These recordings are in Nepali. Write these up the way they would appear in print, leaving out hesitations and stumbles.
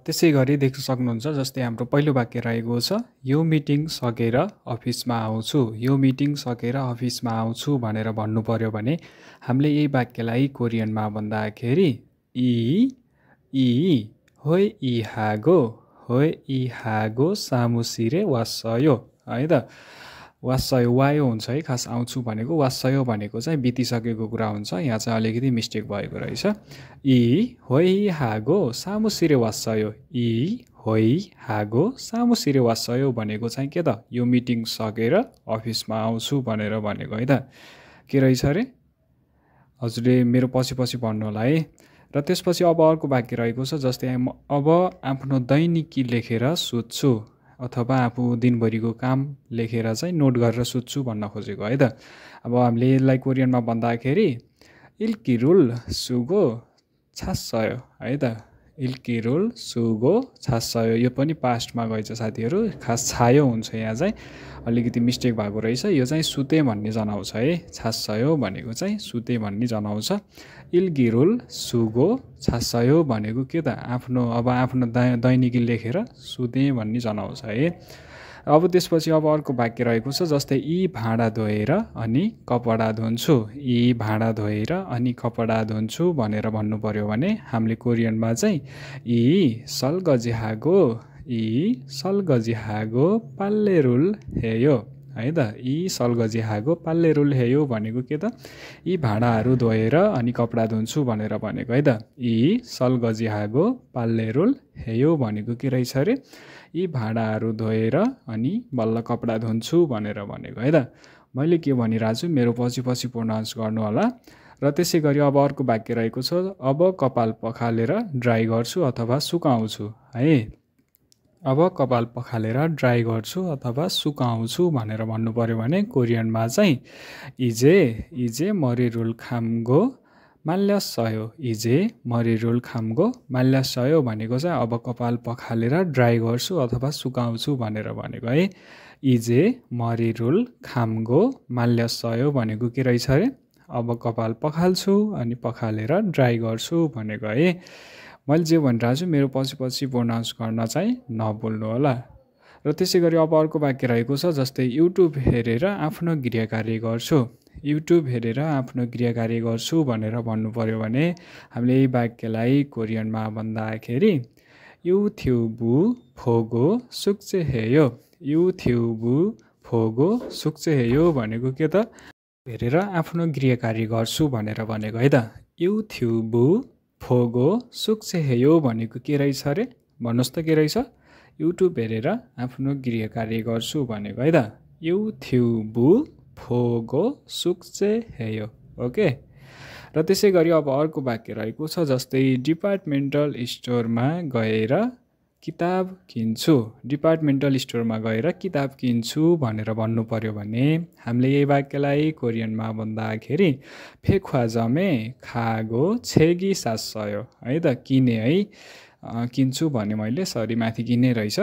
त्यसैगरी देख्न सक्नुहुन्छ जस्तै हाम्रो पहिलो वाक्य रहेको छ यो मिटिङ सकेर अफिसमा आउँछु। यो मिटिङ सकेर अफिसमा आउँछु भनेर भन्नु पर्यो भने हामीले यही वाक्यलाई कोरियनमा भन्दाखेरि 이 होय 이하고 사무실에 왔어요 है त वासयो वायो हुन्छ है खास आउँछु भनेको वासयो भनेको चाहिँ बितिसकेको कुरा हुन्छ यहाँ चाहिँ अलिकति मिस्टेक भएको रहेछ होइहागो सामुसिरे वासयो होइहागो सामुसिरे वासयो भनेको चाहिँ के त यो मिटिङ सकेर अफिसमा आउँछु भनेर भनेको है त के रहेछ अरे हजुरले मेरो पछि पछि भन्नु होला है र त्यसपछि अब अर्को वाक्य रहेको छ जस्तै अब आफ्नो दैनिकी लेखेर सुत्छु अथवा आफू दिनभरिको काम लेखेर चाहिँ नोट गरेर सुत्छु भन्न खोजेको है त अब हामीले यसलाई कोरियनमा भन्दाखेरि इल्किरुल सुगो छास्सयो है त इल्किरुल सुगो छास्सयो यो पनि पास्टमा गएछ साथीहरू खास छायो हुन्छ यहाँ चाहिँ अलिकति मिस्टेक भएको रहेछ यो चाहिँ सुते भन्ने जनाउँछ है छास्सयो भनेको चाहिँ सुते भन्ने जनाउँछ इल्गिरुल सुगो छास्सयो भनेको के त आफ्नो दैनिकी लेखेर सुते भन्ने जनाउँछ है अब त्यसपछि अब अर्को वाक्य रहेको छ जस्तै यी भाँडा धोएर अनि कपडा धुन्छु यी भाँडा धोएर अनि कपडा धुन्छु भनेर भन्नु पर्यो भने हामीले कोरियनमा चाहिँ यी सल्गजिहागो पाल्लेरुल हेयो है त यी सल्गजिहागो पाल्लेरुल हेयो भनेको के त यी भाँडाहरू धोएर अनि कपडा धुन्छु भनेर भनेको है त यी सल्गजिहागो पाल्लेरुल हेयो भनेको के रहेछ अरे यी भाँडाहरू धोएर अनि बल्ल कपडा धुन्छु भनेर भनेको है त मैले के भनिरहेको छु मेरो पछि पछि प्रोनाउन्स गर्नु होला र त्यसै गरी अब अर्को वाक्य रहेको छ अब कपाल पखालेर ड्राई गर्छु अथवा सुकाउँछु है अब कपाल पखालेर ड्राई गर्छु अथवा सुकाउँछु भनेर भन्नु पर्यो भने कोरियनमा चाहिँ इजे मरिरुल खामगो माल्यासयो इजे मरिरुल खामगो माल्यासयो भनेको चाहिँ अब कपाल पखालेर ड्राई गर्छु अथवा सुकाउँछु भनेर भनेको है इजे मरिरुल खामगो माल्यासयो भनेको के रहेछ अरे अब कपाल पखाल्छु अनि पखालेर ड्राई गर्छु भनेको है मैले जे भनिरहेको छु मेरो पछि पछि प्रोनाउन्स गर्न चाहिँ नभुल्नु होला र त्यसै गरी अब अर्को वाक्य रहेको छ जस्तै युट्युब हेरेर आफ्नो गृहकार्य गर्छु युट्युब हेरेर आफ्नो गृहकार्य गर्छु भनेर भन्नु पर्यो भने हामीले यही वाक्यलाई कोरियनमा भन्दाखेरि युट्युबु फोगो सुक्चे हेयो युट्युबु फोगो सुक्चे हेयो भनेको के त हेरेर आफ्नो गृहकार्य गर्छु भनेर भनेको है त युट्युबु फोगो सुक्से हेयो भनेको के रहेछ अरे भन्नुहोस् त के रहेछ युट्युब हेरेर आफ्नो गृहकार्य गर्छु भनेको है त युट्युबु फोगो सुक्से हेयो ओके र त्यसै गरी अब अर्को वाक्य रहेको छ जस्तै डिपार्टमेन्टल स्टोरमा गएर किताब किन्छु डिपार्टमेन्टल स्टोरमा गएर किताब किन्छु भनेर भन्नु पर्यो भने हामीले यही वाक्यलाई कोरियनमा भन्दाखेरि फेख्वा जमे खागो छेगी सासयो है त किने है किन्छु भने मैले सरी माथि किने रहेछ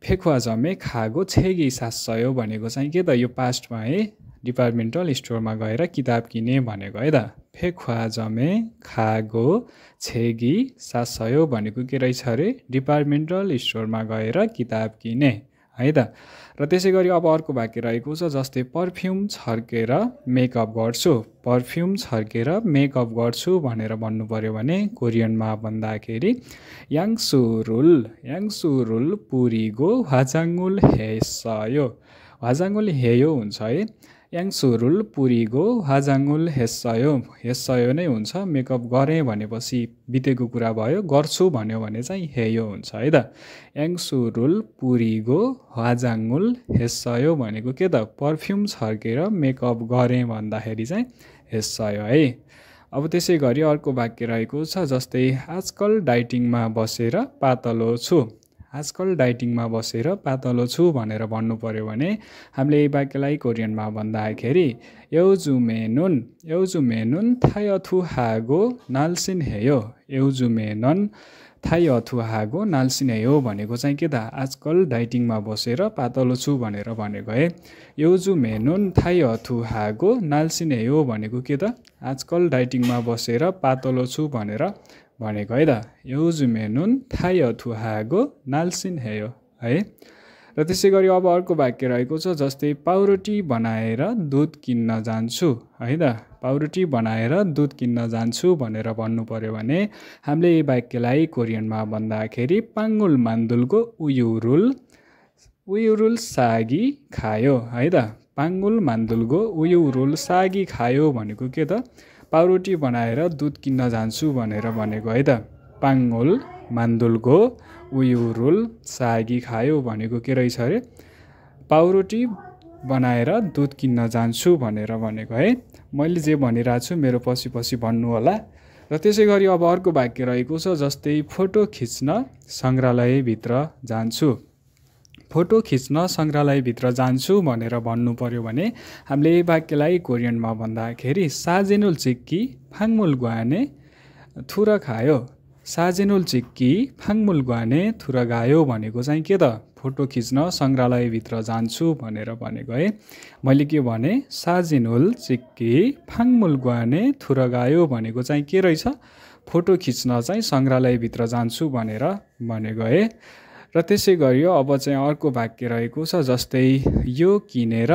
फेख्वा जमे खागो छेगी सासयो भनेको चाहिँ के त यो पास्टमा है डिपार्टमेन्टल स्टोरमा गएर किताब किने भनेको है त फेख्वा जमे खागो छेगी सासयो भनेको के रहेछ अरे डिपार्टमेन्टल स्टोरमा गएर किताब किने है त र त्यसै गरी अब अर्को वाक्य रहेको छ जस्तै पर्फ्युम छर्केर मेकअप गर्छु भनेर भन्नु पर्यो भने कोरियनमा भन्दाखेरि याङसुरुल पुरीगो 화장을 हेयो हुन्छ है याङसुरुल पुरीगो 화장을 했어요 नै हुन्छ मेकअप गरेँ भनेपछि बितेको कुरा भयो गर्छु भन्यो भने चाहिँ हेयो हुन्छ है त याङसुरुल पुरीगो 화장을 했어요 भनेको के त पर्फ्युम छर्केर मेकअप गरेँ भन्दाखेरि चाहिँ 했어요 है अब त्यसै गरी अर्को वाक्य रहेको छ जस्तै आजकल डाइटिङमा बसेर पातलो छु भनेर भन्नु पर्यो भने हामीले यही वाक्यलाई कोरियनमा भन्दाखेरि एउजुमेनुन थायथुहागो नाल्सिन हेयो एउजुमेनन थायथुहागो नाल्सिन हेयो भनेको चाहिँ के त आजकल डाइटिङमा बसेर पातलो छु भनेर भनेको है एउजुमेनुन थायथुहागो नाल्सिन हेयो भनेको के त आजकल डाइटिङमा बसेर पातलो छु भनेर भनेको है त 요즘에는 타이어투하고 날씬 해요 है। र त्यसै गरी अब अर्को वाक्य रहेको छ जस्तै पाउरोटी बनाएर दुध किन्न जान्छु है त पाउरोटी बनाएर दुध किन्न जान्छु भनेर भन्नु पर्यो भने हामीले यो वाक्यलाई कोरियनमा भन्दाखेरि पाङ्गुल मान्दुलको उयुरुल सागी खायो है त पाङ्गुल मान्दुलको उयुरुल सागी खायो भनेको के त पाउरोटी बनाएर दुध किन्न जान्छु भनेर भनेको है त पाङ्गुल मान्दुलको उयुरुल सागी खायो भनेको के रहेछ अरे पाउरोटी बनाएर दुध किन्न जान्छु भनेर भनेको है। मैले जे भनिरहेको छु मेरो पछि पछि भन्नु होला। र त्यसै गरी अब अर्को वाक्य रहेको छ जस्तै फोटो खिच्न सङ्ग्रहालयभित्र जान्छु फोटो खिच्न सङ्ग्रहालयभित्र जान्छु भनेर भन्नु पर्यो भने हामीले यो वाक्यलाई कोरियनमा भन्दाखेरि साजेनुल चिक्की फाङ्मुल ग्वाने थुर खायो साजेनुल चिक्की फाङ्मुल ग्वाने थुर गायो भनेको चाहिँ के त फोटो खिच्न सङ्ग्रहालयभित्र जान्छु भनेर भनेको है। मैले के भने साजेनुल चिक्की फाङ्मुल ग्वाने थुर गायो भनेको चाहिँ के रहेछ फोटो खिच्न चाहिँ सङ्ग्रहालयभित्र जान्छु भनेर भनेको है। र त्यसै गरी अब चाहिँ अर्को वाक्य रहेको छ जस्तै यो किनेर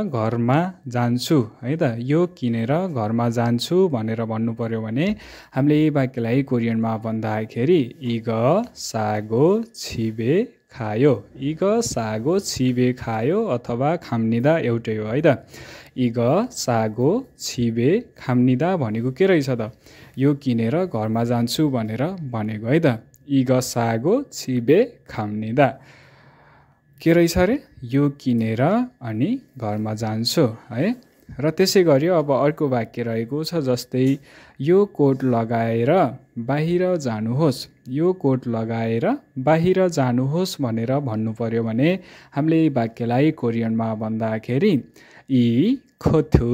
घरमा जान्छु है त यो किनेर घरमा जान्छु भनेर भन्नु पर्यो भने हामीले यी वाक्यलाई कोरियनमा भन्दाखेरि इग सागो छिबे खायो इग सागो छिबे खायो अथवा खाम्निदा एउटै हो है त इग सागो छिबे खाम्निदा भनेको के रहेछ त यो किनेर घरमा जान्छु भनेर भनेको है त इग सागो छिबे खाम्निदा के रहेछ अरे यो किनेर अनि घरमा जान्छु है। र त्यसै गरी अब अर्को वाक्य रहेको छ जस्तै यो कोट लगाएर बाहिर जानुहोस् यो कोट लगाएर बाहिर जानुहोस् भनेर भन्नु पर्यो भने हामीले यी वाक्यलाई कोरियनमा भन्दाखेरि इ खोथु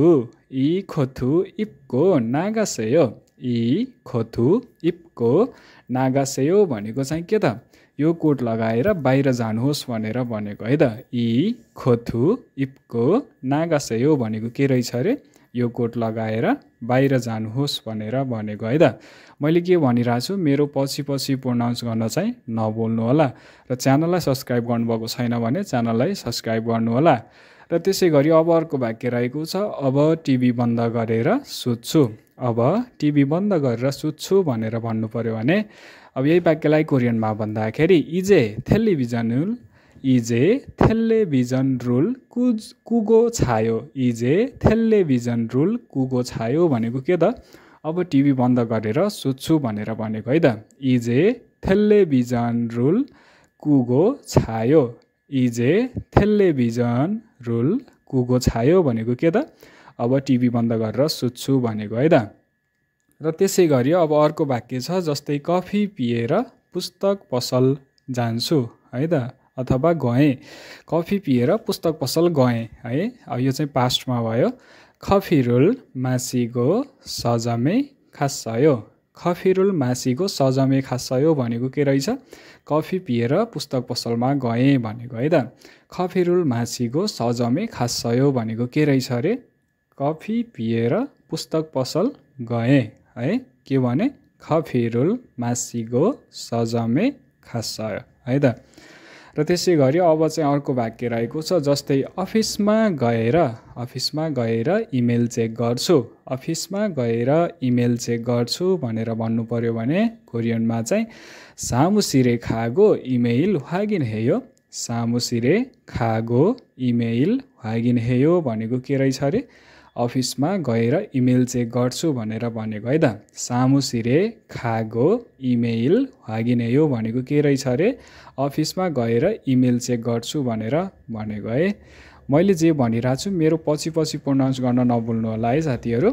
इप्को नागासेयो इ खोथु इप्को नागासेयो भनेको चाहिँ के त यो कोट लगाएर बाहिर जानुहोस् भनेर भनेको है त इ खोथु इप्को नागासेयो भनेको के रहेछ अरे यो कोट लगाएर बाहिर जानुहोस् भनेर भनेको है त। मैले के भनिरहेको छु मेरो पछि पछि प्रोनाउन्स गर्न चाहिँ नबोल्नु होला र च्यानललाई सब्सक्राइब गर्नुभएको छैन भने च्यानललाई सब्सक्राइब गर्नु होला। र त्यसै गरी अब अर्को वाक्य रहेको छ अब टिभी बन्द गरेर सुत्छु अब टिभी बन्द गरेर सुत्छु भनेर भन्नु पर्यो भने अब यही वाक्यलाई कोरियनमा भन्दाखेरि इजे 텔레비전 룰 कुगो छायो इजे 텔레비전 룰 कुगो छायो भनेको के त अब टिभी बन्द गरेर सुत्छु भनेर भनेको है त इजे 텔레비전 룰 कुगो छायो इजे 텔레비전 룰 कुगो छायो भनेको के त अब टिभी बन्द गरेर सुत्छु भनेको है त। र त्यसै गरी अब अर्को वाक्य छ जस्तै कफी पिएर पुस्तक पसल जान्छु है त अथवा गएँ कफी पिएर पुस्तक पसल गएँ है। अब यो चाहिँ पास्टमा भयो खफिरुल मासिगो सजमे खासयो खफिरुल मासिगो सजमे खासयो भनेको के रहेछ कफी पिएर पुस्तक पसलमा गएँ भनेको है त खफिरुल मासिगो सजमे खासयो भनेको के रहेछ अरे कफी पिएर पुस्तक पसल गएँ है के भने खफिरुल मासिगो सजमे खासयो है त। र त्यसै गरी अब चाहिँ अर्को वाक्य रहेको छ जस्तै अफिसमा गएर इमेल चेक गर्छु भनेर भन्नु पर्यो भने कोरियनमा चाहिँ सामुसिरे खागो इमेल हागिन हेयो सामुसिरे खागो इमेल हागिन हेयो भनेको के रहेछ अरे अफिसमा गएर इमेल चेक गर्छु भनेर भनेको है त सामुसिरे खागो इमेल हागिन हेयो भनेको के रहेछ अरे अफिसमा गएर इमेल चेक गर्छु भनेर भनेको है। मैले जे भनिरहेको छु मेरो पछि पछि प्रोनाउन्स गर्न नभुल्नु होला है साथीहरू।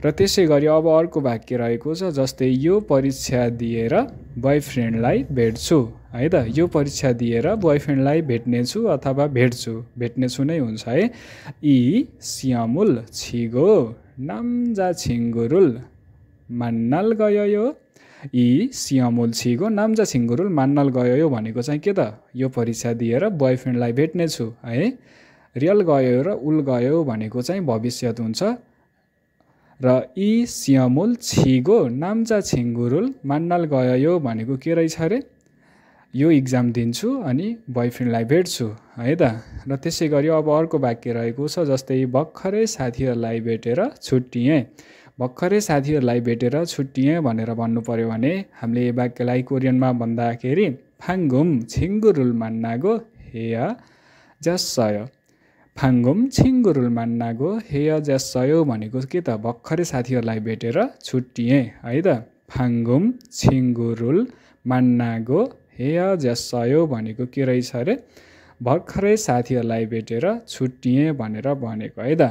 र त्यसै गरी अब अर्को वाक्य रहेको छ जस्तै यो परीक्षा दिएर बोयफ्रेन्डलाई भेट्छु है त यो परीक्षा दिएर बोयफ्रेन्डलाई भेट्नेछु अथवा भेट्नेछु नै हुन्छ है। इ सियामुल छिगो नाम्जा छिङ्गुरुल मान्नाल गयो इ सियामुल छिगो नाम्जा छिङ्गुरुल मान्नाल गयो भनेको चाहिँ के त यो परीक्षा दिएर बोयफ्रेन्डलाई भेट्नेछु है। रियल गयो र उल गयो भनेको चाहिँ भविष्यत हुन्छ र यी सियमुल छिगो नाम्चा छिङ्गुरुल मान्नाल गयो भनेको के रहेछ अरे यो इक्जाम दिन्छु अनि बोयफ्रेन्डलाई भेट्छु है त। र त्यसै गरी अब अर्को वाक्य रहेको छ जस्तै भर्खरै साथीहरूलाई भेटेर छुट्टिएँ। भर्खरै साथीहरूलाई भेटेर छुट्टिएँ भनेर भन्नु पर्यो भने हामीले यो वाक्यलाई कोरियनमा भन्दाखेरि फाङ्गुम छिङ्गुरुल मान्नागो हेया ज्यासयो। फाङ्गुम छिङ्गुरुल मान्नागो हेया ज्यासयो भनेको के त भर्खरै साथीहरूलाई भेटेर छुट्टिएँ है त। फाङ्गुम छिङ्गुरुल मान्नागो हेया ज्यासयो भनेको के रहेछ अरे भर्खरै साथीहरूलाई भेटेर छुट्टिएँ भनेर भनेको है त।